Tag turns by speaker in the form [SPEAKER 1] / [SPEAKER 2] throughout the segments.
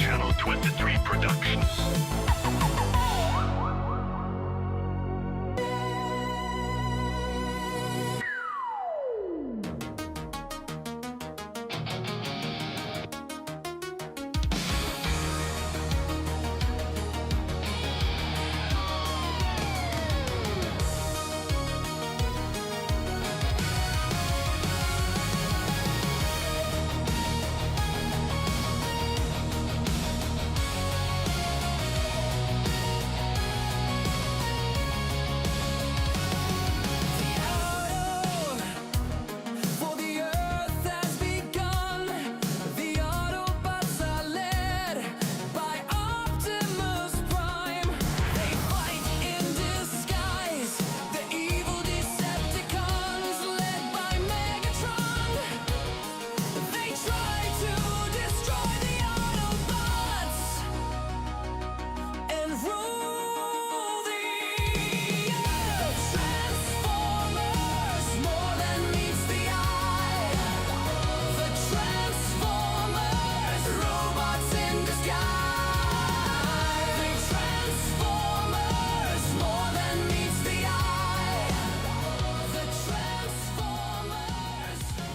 [SPEAKER 1] Channel 23 Productions.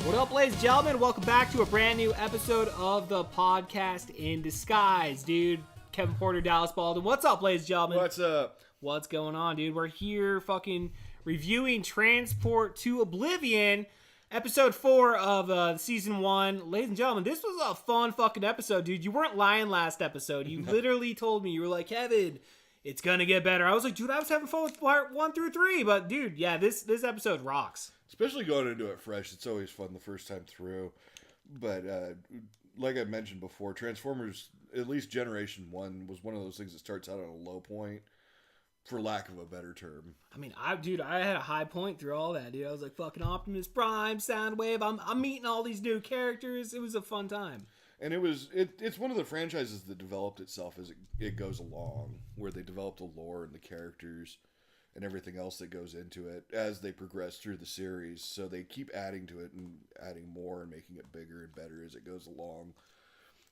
[SPEAKER 2] What up, ladies and gentlemen? Welcome back to a brand new episode of the Podcast in Disguise, dude. Kevin Porter, Dallas Baldwin. What's up, ladies and gentlemen?
[SPEAKER 3] What's up?
[SPEAKER 2] What's going on, dude? We're here fucking reviewing Transport to Oblivion, episode 4 of season 1. Ladies and gentlemen, this was a fun fucking episode, dude. You weren't lying last episode. You literally told me, you were like, Kevin, it's gonna get better. I was like, dude, I was having fun with part 1 through 3, but dude, yeah, this episode rocks.
[SPEAKER 3] Especially going into it fresh, it's always fun the first time through. But like I mentioned before, Transformers, at least Generation 1, was one of those things that starts out on a low point, for lack of a better term.
[SPEAKER 2] I mean, I had a high point through all that, dude. I was like, fucking Optimus Prime, Soundwave. I'm meeting all these new characters. It was a fun time.
[SPEAKER 3] And it's one of the franchises that developed itself as it goes along, where they developed the lore and the characters and everything else that goes into it as they progress through the series. So they keep adding to it and adding more and making it bigger and better as it goes along.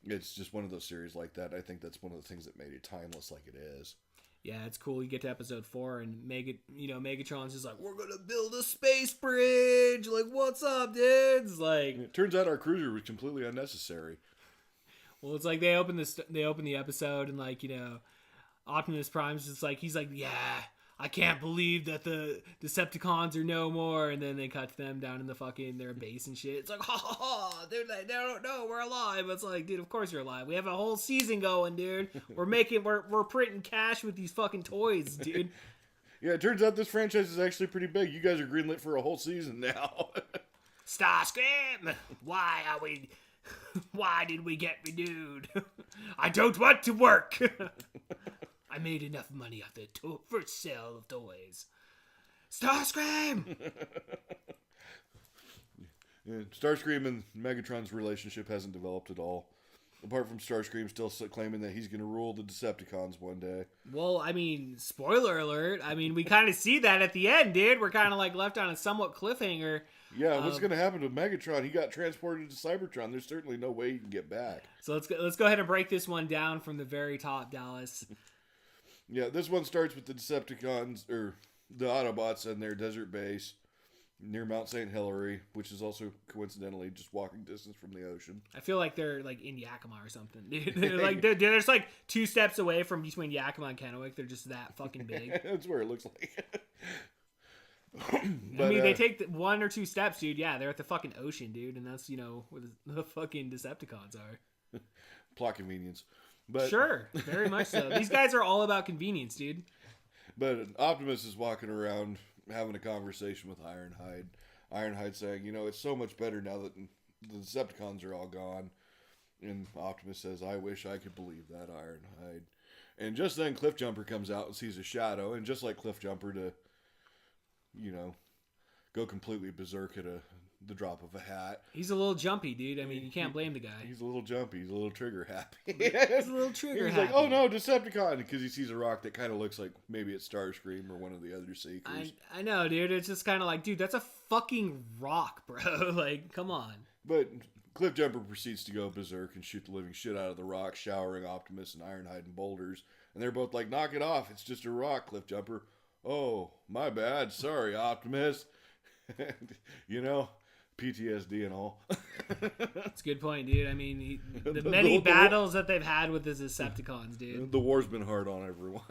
[SPEAKER 3] It's just one of those series like that. I think that's one of the things that made it timeless like it is.
[SPEAKER 2] Yeah, it's cool. You get to episode 4 and Megatron's just like, we're going to build a space bridge. Like, what's up, dudes? Like,
[SPEAKER 3] it turns out our cruiser was completely unnecessary.
[SPEAKER 2] Well, it's like they open the episode and like, Optimus Prime's just like, he's like, yeah, I can't believe that the Decepticons are no more. And then they cut to them down in the fucking their base and shit. It's like, ha ha ha. They're like, they don't know we're alive. It's like, dude, of course you're alive. We have a whole season going, dude. We're printing cash with these fucking toys, dude.
[SPEAKER 3] Yeah, it turns out this franchise is actually pretty big. You guys are greenlit for a whole season now.
[SPEAKER 2] Starscream, why did we get renewed? I don't want to work. I made enough money off the first sale of toys. Starscream!
[SPEAKER 3] Yeah, Starscream and Megatron's relationship hasn't developed at all. Apart from Starscream still claiming that he's going to rule the Decepticons one day.
[SPEAKER 2] Well, I mean, spoiler alert. I mean, we kind of see that at the end, dude. We're kind of like left on a somewhat cliffhanger.
[SPEAKER 3] Yeah, what's going to happen to Megatron? He got transported to Cybertron. There's certainly no way he can get back.
[SPEAKER 2] So let's go ahead and break this one down from the very top, Dallas.
[SPEAKER 3] Yeah, this one starts with the Decepticons, or the Autobots and their desert base near Mount St. Hilary, which is also coincidentally just walking distance from the ocean.
[SPEAKER 2] I feel like they're like in Yakima or something. They're just like 2 steps away from between Yakima and Kennewick. They're just that fucking big.
[SPEAKER 3] That's where it looks like.
[SPEAKER 2] But, they take 1 or 2 steps, dude. Yeah, they're at the fucking ocean, dude. And that's, where the fucking Decepticons are.
[SPEAKER 3] Plot convenience. But,
[SPEAKER 2] sure, very much so. These guys are all about convenience, dude.
[SPEAKER 3] But Optimus is walking around having a conversation with Ironhide. Ironhide saying, it's so much better now that the Decepticons are all gone. And Optimus says, I wish I could believe that, Ironhide. And just then Cliffjumper comes out and sees a shadow. And just like Cliffjumper to, go completely berserk at the drop of a hat.
[SPEAKER 2] He's a little jumpy, dude. I mean, you can't blame the guy.
[SPEAKER 3] He's a little jumpy. He's a little trigger happy.
[SPEAKER 2] He's a little trigger happy.
[SPEAKER 3] He's like, oh no, Decepticon! Because he sees a rock that kind of looks like maybe it's Starscream or one of the other Seekers.
[SPEAKER 2] I know, dude. It's just kind of like, dude, that's a fucking rock, bro. Like, come on.
[SPEAKER 3] But Cliffjumper proceeds to go berserk and shoot the living shit out of the rock, showering Optimus and Ironhide and boulders. And they're both like, knock it off. It's just a rock, Cliffjumper. Oh, my bad. Sorry, Optimus. You know, PTSD and all.
[SPEAKER 2] That's a good point, dude. I mean, the many battles that they've had with the Decepticons, dude.
[SPEAKER 3] The war's been hard on everyone.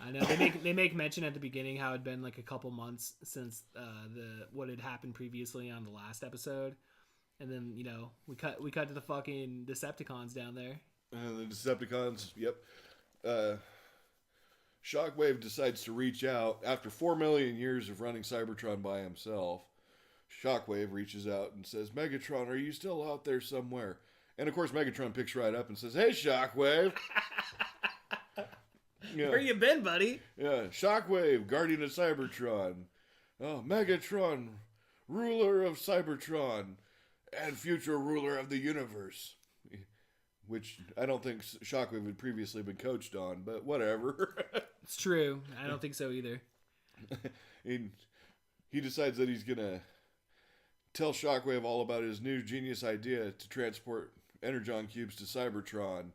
[SPEAKER 2] I know they make mention at the beginning how it'd been like a couple months since what had happened previously on the last episode, and then we cut to the fucking Decepticons down there.
[SPEAKER 3] The Decepticons, yep. Shockwave decides to reach out after 4 million years of running Cybertron by himself. Shockwave reaches out and says, "Megatron, are you still out there somewhere?" And of course, Megatron picks right up and says, "Hey, Shockwave." Yeah.
[SPEAKER 2] Where you been, buddy?
[SPEAKER 3] Yeah, Shockwave, guardian of Cybertron. Oh, Megatron, ruler of Cybertron, and future ruler of the universe. Which I don't think Shockwave had previously been coached on, but whatever.
[SPEAKER 2] It's true. I don't think so either.
[SPEAKER 3] He decides that he's going to tell Shockwave all about his new genius idea to transport Energon cubes to Cybertron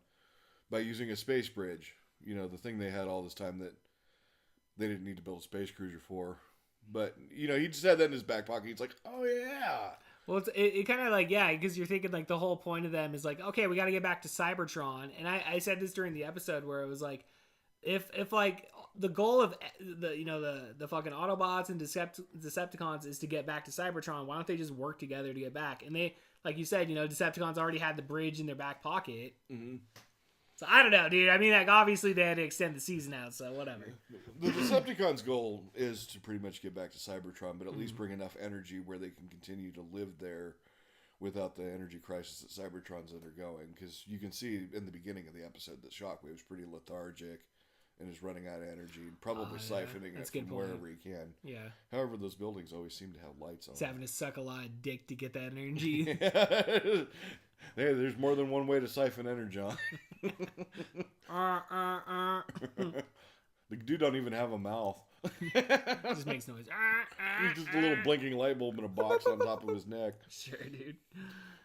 [SPEAKER 3] by using a space bridge. You know, the thing they had all this time that they didn't need to build a space cruiser for. But, he just had that in his back pocket. He's like, oh, yeah.
[SPEAKER 2] Well, it kind of like, yeah, because you're thinking like the whole point of them is like, okay, we got to get back to Cybertron. And I said this during the episode where it was like, if like the goal of the fucking Autobots and Decepticons is to get back to Cybertron, why don't they just work together to get back? And they, like you said, Decepticons already had the bridge in their back pocket. Mm-hmm. So I don't know, dude. I mean, like obviously they had to extend the season out, so whatever.
[SPEAKER 3] The Decepticons' goal is to pretty much get back to Cybertron, but at least bring enough energy where they can continue to live there without the energy crisis that Cybertron's undergoing. Because you can see in the beginning of the episode that Shockwave is pretty lethargic and is running out of energy and probably siphoning it from wherever he can.
[SPEAKER 2] Yeah.
[SPEAKER 3] However, those buildings always seem to have lights on.
[SPEAKER 2] He's having to suck a lot of dick to get that energy.
[SPEAKER 3] Hey, there's more than one way to siphon energon. The dude don't even have a mouth.
[SPEAKER 2] Just makes noise.
[SPEAKER 3] He's just a little blinking light bulb in a box on top of his neck.
[SPEAKER 2] Sure, dude.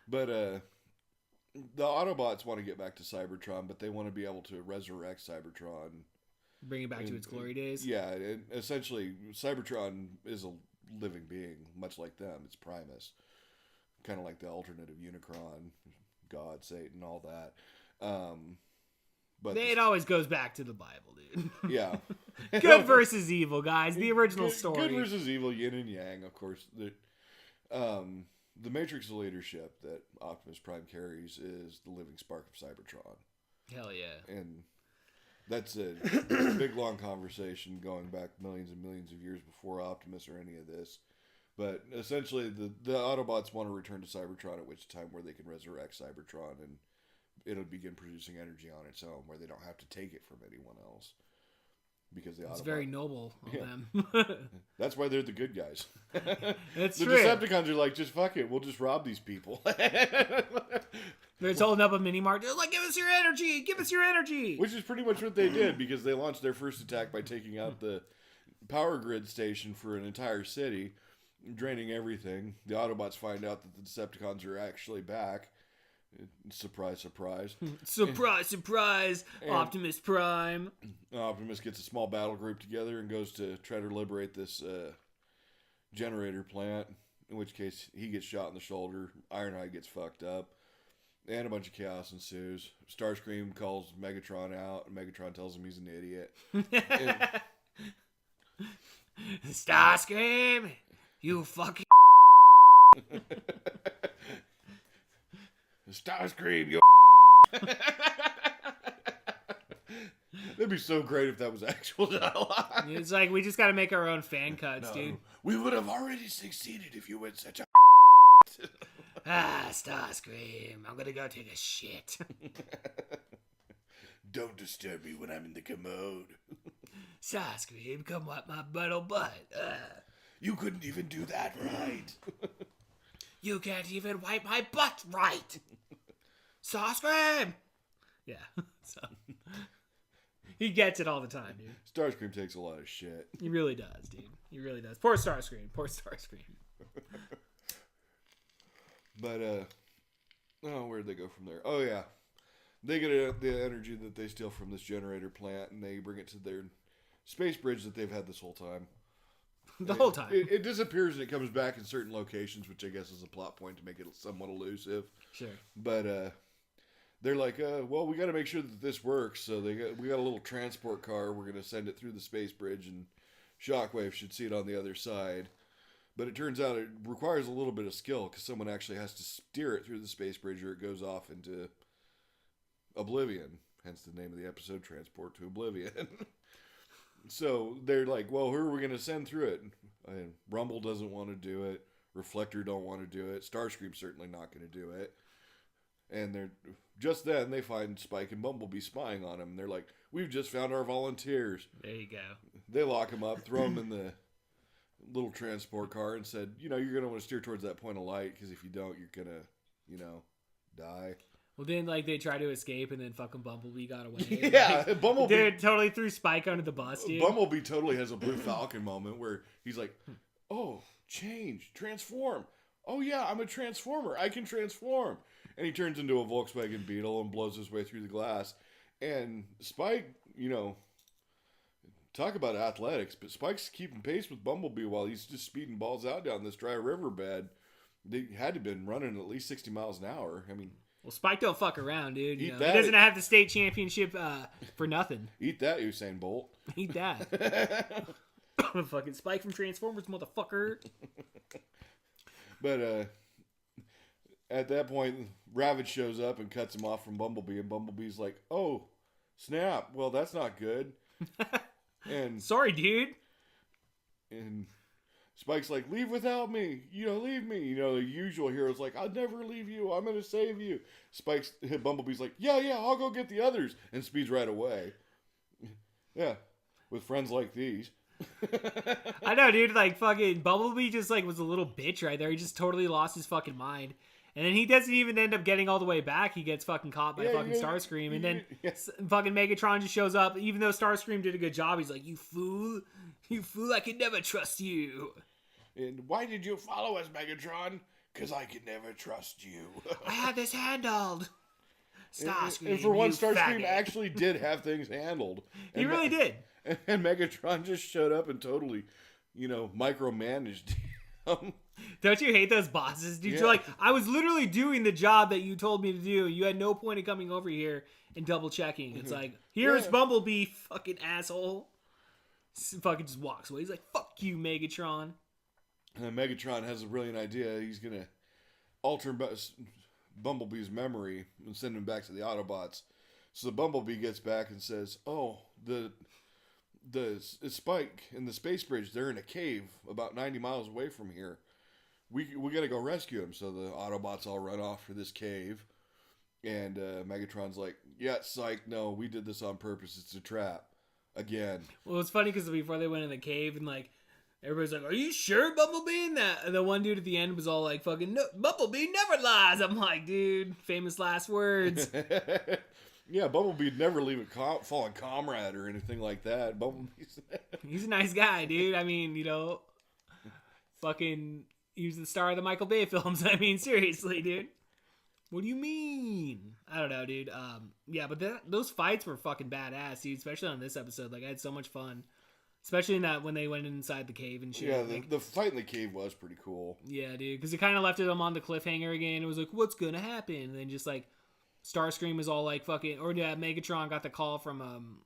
[SPEAKER 3] But the Autobots want to get back to Cybertron, but they want to be able to resurrect Cybertron.
[SPEAKER 2] Bring it back to its glory days?
[SPEAKER 3] Yeah, and essentially, Cybertron is a living being, much like them. It's Primus. Kind of like the alternative Unicron, God, Satan, all that. But
[SPEAKER 2] it always goes back to the Bible, dude.
[SPEAKER 3] Yeah.
[SPEAKER 2] Good versus evil, guys. The original story.
[SPEAKER 3] Good versus evil, yin and yang, of course. The matrix of leadership that Optimus Prime carries is the living spark of Cybertron.
[SPEAKER 2] Hell yeah.
[SPEAKER 3] And that's a big, long conversation going back millions and millions of years before Optimus or any of this. But essentially, the Autobots want to return to Cybertron, at which time where they can resurrect Cybertron and it'll begin producing energy on its own, where they don't have to take it from anyone else. Because it's
[SPEAKER 2] very noble of them.
[SPEAKER 3] That's why they're the good guys.
[SPEAKER 2] That's
[SPEAKER 3] the
[SPEAKER 2] true.
[SPEAKER 3] Decepticons are like, just fuck it, we'll just rob these people.
[SPEAKER 2] They're just holding up a mini mart. They're like, give us your energy! Give us your energy!
[SPEAKER 3] Which is pretty much what they did, because they launched their first attack by taking out the power grid station for an entire city, draining everything. The Autobots find out that the Decepticons are actually back. Surprise, surprise.
[SPEAKER 2] Surprise, surprise. Optimus Prime.
[SPEAKER 3] Optimus gets a small battle group together and goes to try to liberate this generator plant, in which case he gets shot in the shoulder. Ironhide gets fucked up. And a bunch of chaos ensues. Starscream calls Megatron out, and Megatron tells him he's an idiot.
[SPEAKER 2] Starscream! You fucking...
[SPEAKER 3] Starscream, you That'd be so great if that was actual dialogue.
[SPEAKER 2] It's like, we just gotta make our own fan cuts, dude.
[SPEAKER 3] We would have already succeeded if you went such a
[SPEAKER 2] Starscream, I'm gonna go take a shit.
[SPEAKER 3] Don't disturb me when I'm in the commode.
[SPEAKER 2] Starscream, come wipe my butt.
[SPEAKER 3] You couldn't even do that right.
[SPEAKER 2] You can't even wipe my butt right. Starscream! Yeah, so... He gets it all the time, dude.
[SPEAKER 3] Starscream takes a lot of shit.
[SPEAKER 2] He really does, dude. He really does. Poor Starscream.
[SPEAKER 3] But where'd they go from there? Oh yeah, they get the energy that they steal from this generator plant, and they bring it to their space bridge that they've had this whole time.
[SPEAKER 2] Whole time.
[SPEAKER 3] It disappears and it comes back in certain locations, which I guess is a plot point to make it somewhat elusive.
[SPEAKER 2] Sure.
[SPEAKER 3] But they're like, well, we got to make sure that this works. So we got a little transport car. We're going to send it through the space bridge, and Shockwave should see it on the other side. But it turns out it requires a little bit of skill because someone actually has to steer it through the space bridge, or it goes off into Oblivion. Hence the name of the episode, Transport to Oblivion. So they're like, well, who are we going to send through it? And Rumble doesn't want to do it. Reflector don't want to do it. Starscream's certainly not going to do it. And just then they find Spike and Bumblebee spying on him. And they're like, we've just found our volunteers.
[SPEAKER 2] There you go.
[SPEAKER 3] They lock him up, throw him in the little transport car, and said, you're going to want to steer towards that point of light, because if you don't, you're going to, die.
[SPEAKER 2] Well, then, they tried to escape, and then fucking Bumblebee got away.
[SPEAKER 3] Yeah, Bumblebee.
[SPEAKER 2] Dude, totally threw Spike under the bus, dude.
[SPEAKER 3] Bumblebee totally has a Blue Falcon moment where he's like, oh, change, transform. Oh, yeah, I'm a transformer. I can transform. And he turns into a Volkswagen Beetle and blows his way through the glass. And Spike, talk about athletics, but Spike's keeping pace with Bumblebee while he's just speeding balls out down this dry riverbed. They had to have been running at least 60 miles an hour. I mean...
[SPEAKER 2] Well, Spike don't fuck around, dude. He
[SPEAKER 3] doesn't
[SPEAKER 2] have the state championship for nothing.
[SPEAKER 3] Eat that, Usain Bolt.
[SPEAKER 2] Eat that. Fucking Spike from Transformers, motherfucker.
[SPEAKER 3] But at that point, Ravage shows up and cuts him off from Bumblebee, and Bumblebee's like, oh, snap. Well, that's not good. And
[SPEAKER 2] sorry, dude.
[SPEAKER 3] And Spike's like, leave without me. Leave me. The usual hero's like, I'll never leave you. I'm going to save you. Bumblebee's like, yeah, I'll go get the others. And speeds right away. Yeah. With friends like these.
[SPEAKER 2] I know, dude. Fucking Bumblebee just, was a little bitch right there. He just totally lost his fucking mind. And then he doesn't even end up getting all the way back. He gets fucking caught by fucking Starscream. And then fucking Megatron just shows up. Even though Starscream did a good job, he's like, you fool. You fool, I can never trust you.
[SPEAKER 3] And why did you follow us, Megatron? Because I could never trust you.
[SPEAKER 2] I had this handled. Starscream,
[SPEAKER 3] and for once, Starscream actually did have things handled.
[SPEAKER 2] He really did.
[SPEAKER 3] And Megatron just showed up and totally, micromanaged him.
[SPEAKER 2] Don't you hate those bosses, dude? Yeah. You're like, I was literally doing the job that you told me to do. You had no point in coming over here and double checking. It's like, here's Bumblebee, fucking asshole. Fucking just walks away. He's like, fuck you, Megatron.
[SPEAKER 3] And Megatron has a brilliant idea. He's going to alter Bumblebee's memory and send him back to the Autobots. So the Bumblebee gets back and says, oh, the Spike and the space bridge, they're in a cave about 90 miles away from here. We got to go rescue him. So the Autobots all run off for this cave. And Megatron's like, yeah, psych, no, we did this on purpose. It's a trap. Again.
[SPEAKER 2] Well, it's funny because before they went in the cave and everybody's like, are you sure, Bumblebee? And the one dude at the end was all like, fucking, no, Bumblebee never lies. I'm like, dude, famous last words.
[SPEAKER 3] Yeah, Bumblebee'd never leave a fallen comrade or anything like that.
[SPEAKER 2] He's a nice guy, dude. I mean, fucking, he was the star of the Michael Bay films. I mean, seriously, dude. What do you mean? I don't know, dude. Yeah, but those fights were fucking badass, dude. Especially on this episode. I had so much fun. Especially in that when they went inside the cave and shit.
[SPEAKER 3] Yeah, the fight in the cave was pretty cool.
[SPEAKER 2] Yeah, dude. Because it kind of left them on the cliffhanger again. It was like, what's gonna happen? And then just Starscream was all fucking... Or yeah, Megatron got the call from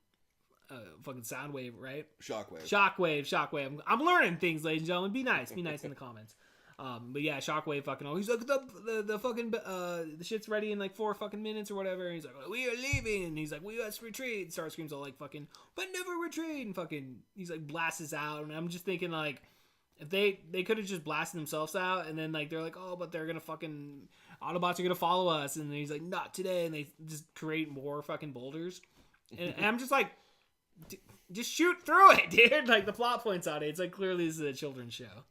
[SPEAKER 2] fucking Soundwave, right? Shockwave. I'm learning things, ladies and gentlemen. Be nice in the comments. But yeah, Shockwave fucking... he's like, the fucking... the shit's ready in 4 fucking minutes or whatever. And he's like, we are leaving. And he's like, we must retreat. Starscream's all fucking, but never retreat. And fucking... He's blasts us out. And I'm just thinking if they could have just blasted themselves out. And then they're like, oh, but they're gonna fucking... Autobots are gonna follow us. And then he's like, not today. And they just create more fucking boulders. And I'm just like... Just shoot through it, dude. The plot points on it. It's clearly this is a children's show.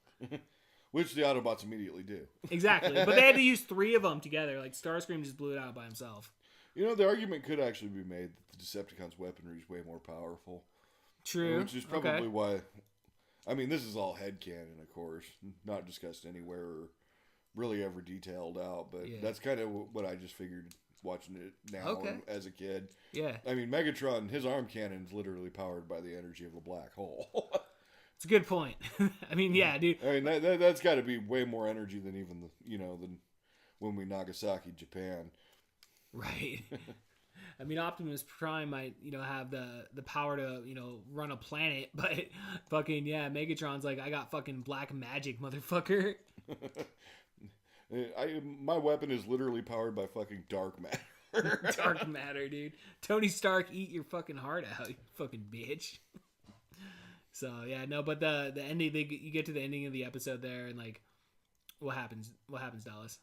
[SPEAKER 3] Which the Autobots immediately do.
[SPEAKER 2] Exactly. But they had to use 3 of them together. Starscream just blew it out by himself.
[SPEAKER 3] The argument could actually be made that the Decepticons' weaponry is way more powerful.
[SPEAKER 2] True.
[SPEAKER 3] Which is probably why... I mean, this is all headcanon, of course. Not discussed anywhere or really ever detailed out. But that's kind of what I just figured watching it now as a kid.
[SPEAKER 2] Yeah.
[SPEAKER 3] I mean, Megatron, his arm cannon is literally powered by the energy of a black hole.
[SPEAKER 2] It's a good point. I mean, yeah, dude.
[SPEAKER 3] I mean, that's got to be way more energy than even than when we Nagasaki, Japan.
[SPEAKER 2] Right. I mean, Optimus Prime might, have the power to, run a planet, but fucking, Megatron's like, I got fucking black magic, motherfucker.
[SPEAKER 3] My weapon is literally powered by fucking dark matter.
[SPEAKER 2] Dark matter, dude. Tony Stark, eat your fucking heart out, you fucking bitch. So, yeah, no, but the ending, you get to the ending of the episode there, and, like, what happens? What happens, Dallas?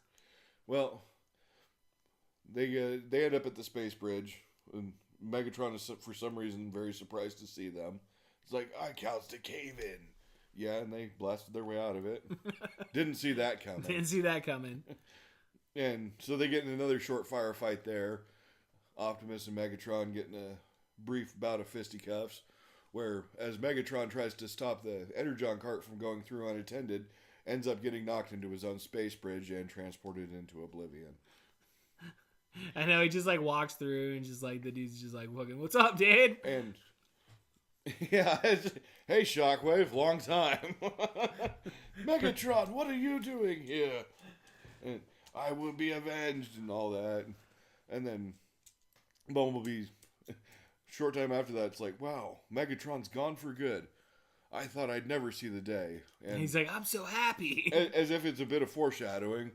[SPEAKER 3] Well, they end up at the space bridge, and Megatron is, for some reason, very surprised to see them. It's like, I caused a cave-in. Yeah, and they blasted their way out of it. Didn't see that coming. And so they get in another short firefight there. Optimus and Megatron get in a brief bout of fisticuffs, where as Megatron tries to stop the Energon cart from going through unattended, ends up getting knocked into his own space bridge and transported into Oblivion.
[SPEAKER 2] I know, he just like walks through and just like the dude's just like, fucking, what's up, dude?
[SPEAKER 3] And yeah, hey Shockwave, long time. Megatron, what are you doing here? And I will be avenged and all that. And then Bumblebee, short time after that, it's like, wow, Megatron's gone for good. I thought I'd never see the day. And
[SPEAKER 2] he's like, I'm so happy.
[SPEAKER 3] As if it's a bit of foreshadowing,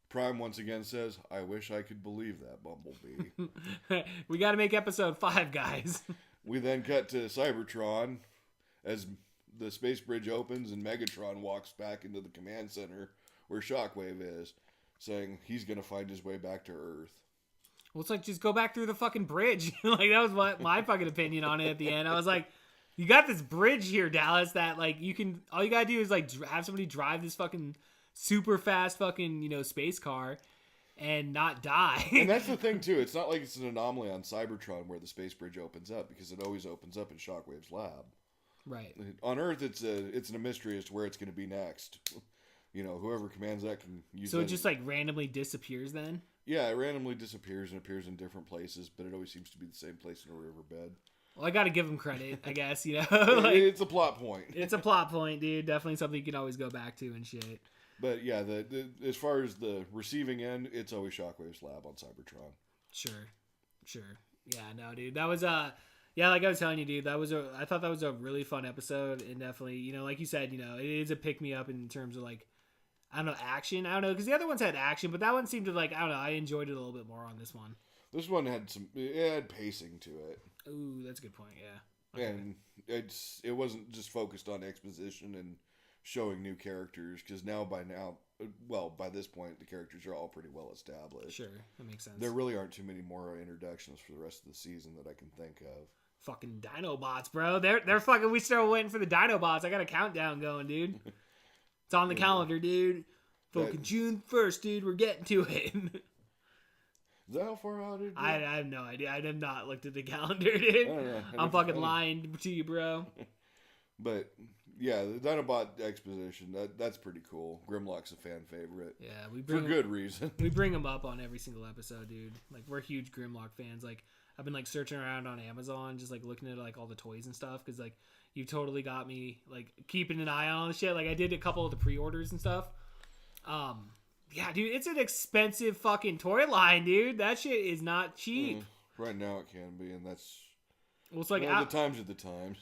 [SPEAKER 3] Prime once again says, I wish I could believe that, Bumblebee.
[SPEAKER 2] We got to make episode 5, guys.
[SPEAKER 3] We then cut to Cybertron as the space bridge opens and Megatron walks back into the command center where Shockwave is, saying he's going to find his way back to Earth.
[SPEAKER 2] Well, it's like, just go back through the fucking bridge. Like, that was my fucking opinion on it at the end. I was like, you got this bridge here, Dallas, that, like, all you gotta do is, like, have somebody drive this fucking super fast fucking, space car and not die.
[SPEAKER 3] And that's the thing, too. It's not like it's an anomaly on Cybertron where the space bridge opens up, because it always opens up in Shockwave's lab.
[SPEAKER 2] Right.
[SPEAKER 3] On Earth, it's a mystery as to where it's going to be next. Whoever commands that can use it.
[SPEAKER 2] So it just, like, randomly disappears then?
[SPEAKER 3] Yeah, it randomly disappears and appears in different places, but it always seems to be the same place in a riverbed.
[SPEAKER 2] Well, I gotta give him credit, I guess, like,
[SPEAKER 3] it's a plot point.
[SPEAKER 2] It's a plot point, dude. Definitely something you can always go back to and shit.
[SPEAKER 3] But yeah, the as far as the receiving end, it's always Shockwave's lab on Cybertron.
[SPEAKER 2] Sure. Yeah, no, dude. That was like I was telling you, dude, I thought that was a really fun episode, and definitely, like you said, it is a pick me up in terms of, like, I don't know, action. I don't know, because the other ones had action, but that one seemed to, like, I don't know, I enjoyed it a little bit more on this one.
[SPEAKER 3] This one had it had pacing to it.
[SPEAKER 2] Ooh, that's a good point, yeah. Okay.
[SPEAKER 3] And it wasn't just focused on exposition and showing new characters, because by this point, the characters are all pretty well established.
[SPEAKER 2] Sure, that makes sense.
[SPEAKER 3] There really aren't too many more introductions for the rest of the season that I can think of.
[SPEAKER 2] Fucking Dinobots, bro. They're fucking, we still waiting for the Dinobots. I got a countdown going, dude. It's on the calendar, dude. Fucking June 1st, dude. We're getting to it.
[SPEAKER 3] Is that how far out it is?
[SPEAKER 2] I have no idea. I have not looked at the calendar, dude. I'm fucking lying to you, bro.
[SPEAKER 3] But yeah, the Dinobot exposition, that's pretty cool. Grimlock's a fan favorite.
[SPEAKER 2] Yeah,
[SPEAKER 3] for good reason.
[SPEAKER 2] We bring him up on every single episode, dude. Like, we're huge Grimlock fans. Like, I've been, like, searching around on Amazon, just, like, looking at, like, all the toys and stuff, because, like, you totally got me, like, keeping an eye on the shit. Like, I did a couple of the pre-orders and stuff. Yeah, dude, it's an expensive fucking toy line, dude. That shit is not cheap.
[SPEAKER 3] Right now it can be, and that's...
[SPEAKER 2] Well, it's like...
[SPEAKER 3] the times are the times.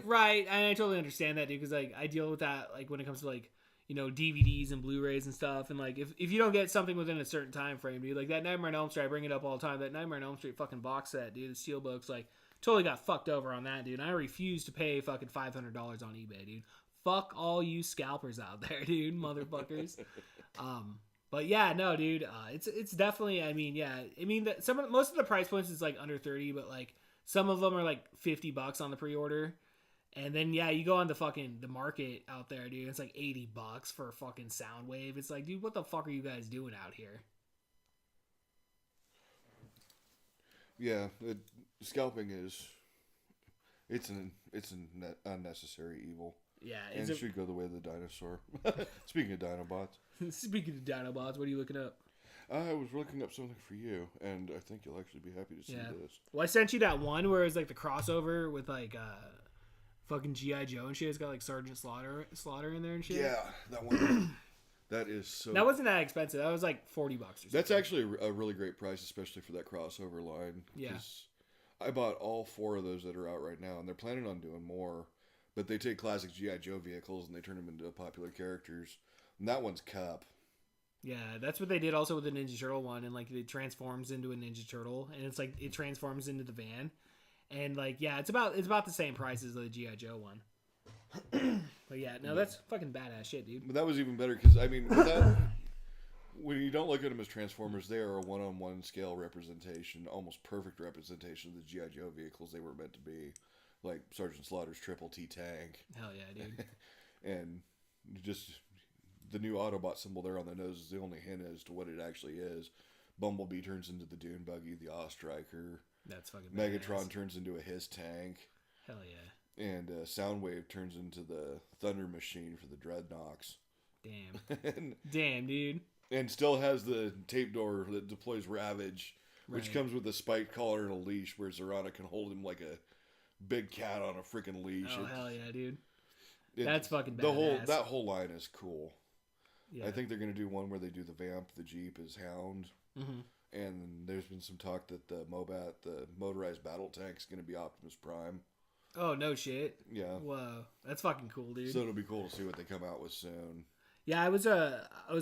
[SPEAKER 2] Right, and I totally understand that, dude, because, like, I deal with that, like, when it comes to, like, DVDs and Blu-rays and stuff, and, like, if you don't get something within a certain time frame, dude, like, that Nightmare on Elm Street, I bring it up all the time, that Nightmare on Elm Street fucking box set, dude, the Steelbooks, like, totally got fucked over on that, dude, and I refuse to pay fucking $500 on eBay, dude. Fuck all you scalpers out there, dude, motherfuckers. But yeah, no, dude, it's definitely, I mean, yeah, I mean, most of the price points is, like, under 30, but, like, some of them are, like, $50 on the pre-order. And then, yeah, you go on the market out there, dude, it's, like, $80 for a fucking Soundwave. It's like, dude, what the fuck are you guys doing out here?
[SPEAKER 3] Yeah, scalping is, it's an unnecessary evil.
[SPEAKER 2] Yeah.
[SPEAKER 3] And it should go the way of the dinosaur. Speaking of Dinobots.
[SPEAKER 2] Speaking of Dinobots, what are you looking up?
[SPEAKER 3] I was looking up something for you, and I think you'll actually be happy to see this.
[SPEAKER 2] Well, I sent you that one where it was like the crossover with like fucking G.I. Joe and shit. It's got like Sergeant Slaughter in there and shit.
[SPEAKER 3] Yeah, that one. That is so.
[SPEAKER 2] That wasn't that expensive. That was like $40 or something.
[SPEAKER 3] That's actually a really great price, especially for that crossover line.
[SPEAKER 2] Yeah.
[SPEAKER 3] I bought all 4 of those that are out right now, and they're planning on doing more. But they take classic G.I. Joe vehicles and they turn them into popular characters. And that one's Cup.
[SPEAKER 2] Yeah, that's what they did also with the Ninja Turtle one, and like it transforms into a Ninja Turtle, and it's like it transforms into the van, and like yeah, it's about the same price as the G.I. Joe one. But yeah, no, that's fucking badass shit, dude.
[SPEAKER 3] But that was even better because I mean, when you don't look at them as Transformers, they are a 1-on-1 scale representation, almost perfect representation of the G.I. Joe vehicles they were meant to be, like Sergeant Slaughter's Triple T tank.
[SPEAKER 2] Hell yeah, dude.
[SPEAKER 3] And just. The new Autobot symbol there on the nose is the only hint as to what it actually is. Bumblebee turns into the Dune Buggy, the Ostriker.
[SPEAKER 2] That's fucking
[SPEAKER 3] Megatron
[SPEAKER 2] badass.
[SPEAKER 3] Turns into a Hiss tank.
[SPEAKER 2] Hell yeah.
[SPEAKER 3] And Soundwave turns into the Thunder Machine for the Dreadnoks.
[SPEAKER 2] Damn. Damn, dude.
[SPEAKER 3] And still has the tape door that deploys Ravage, which comes with a spiked collar and a leash where Zorana can hold him like a big cat on a freaking leash.
[SPEAKER 2] Oh, hell yeah, dude. That's fucking badass.
[SPEAKER 3] That whole line is cool.
[SPEAKER 2] Yeah.
[SPEAKER 3] I think they're going to do one where they do the Vamp, the Jeep as Hound.
[SPEAKER 2] Mm-hmm.
[SPEAKER 3] And there's been some talk that the Mobat, the motorized battle tank, is going to be Optimus Prime.
[SPEAKER 2] Oh, no shit.
[SPEAKER 3] Yeah.
[SPEAKER 2] Whoa. That's fucking cool, dude.
[SPEAKER 3] So it'll be cool to see what they come out with soon.
[SPEAKER 2] Yeah, I was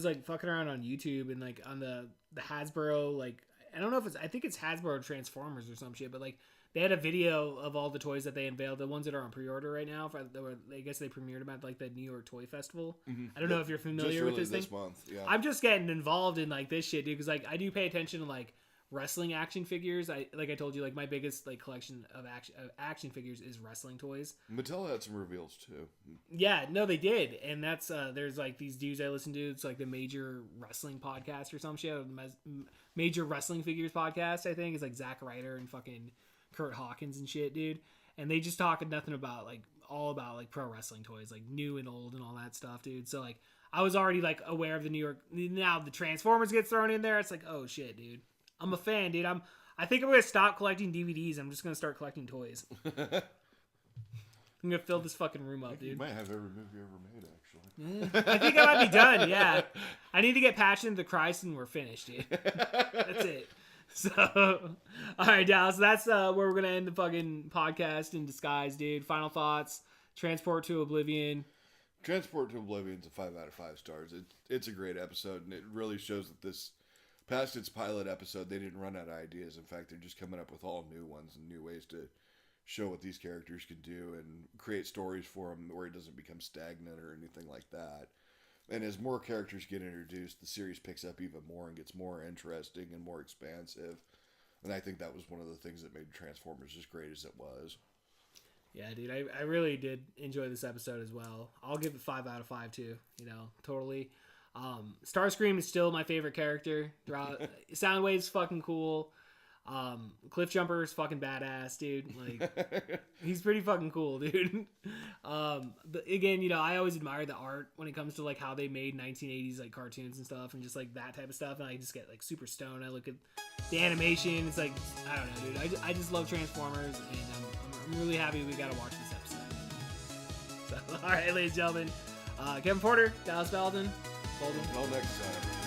[SPEAKER 2] like fucking around on YouTube and like on the Hasbro, like I don't know if I think it's Hasbro Transformers or some shit, but like they had a video of all the toys that they unveiled, the ones that are on pre-order right now. I guess they premiered them at like the New York Toy Festival. Mm-hmm. I don't know if you're familiar with this thing.
[SPEAKER 3] Month, yeah.
[SPEAKER 2] I'm just getting involved in like this shit, dude, because like I do pay attention to like wrestling action figures. I told you, like my biggest like collection of action figures is wrestling toys.
[SPEAKER 3] Mattel had some reveals too.
[SPEAKER 2] Yeah, no, they did, and that's there's like these dudes I listen to. It's like the Major Wrestling Podcast or some shit. Major Wrestling Figures Podcast, I think, is like Zack Ryder and fucking Kurt Hawkins and shit, dude. And they just talk nothing about like all about like pro wrestling toys, like new and old and all that stuff, dude. So like I was already like aware of the New York. Now the Transformers gets thrown in there. It's like, oh shit, dude. I'm a fan, dude. I think I'm gonna stop collecting DVDs. I'm just gonna start collecting toys. I'm gonna fill this fucking room up, dude.
[SPEAKER 3] You might have every movie ever made, actually.
[SPEAKER 2] I think I might be done. Yeah, I need to get patched into Christ and we're finished, dude. That's it. So, all right, Dallas. That's where we're gonna end the fucking podcast in disguise, dude. Final thoughts. Transport to Oblivion.
[SPEAKER 3] Transport to Oblivion's a 5 out of 5 stars. It's a great episode, and it really shows that this. Past its pilot episode, they didn't run out of ideas. In fact, they're just coming up with all new ones and new ways to show what these characters can do and create stories for them where it doesn't become stagnant or anything like that. And as more characters get introduced, the series picks up even more and gets more interesting and more expansive. And I think that was one of the things that made Transformers as great as it was. Yeah, dude, I really did enjoy this episode as well. I'll give it 5 out of 5 too. You know, totally. Starscream is still my favorite character. Soundwave's fucking cool. Cliff Jumper is fucking badass, dude. Like, he's pretty fucking cool, dude. Again, you know, I always admire the art when it comes to like how they made 1980s like cartoons and stuff, and just like that type of stuff. And I just get like super stoned. I look at the animation. It's like, I don't know, dude. I just love Transformers, and I'm really happy we got to watch this episode. So, all right, ladies and gentlemen, Kevin Porter, Dallas Belden. Until next time.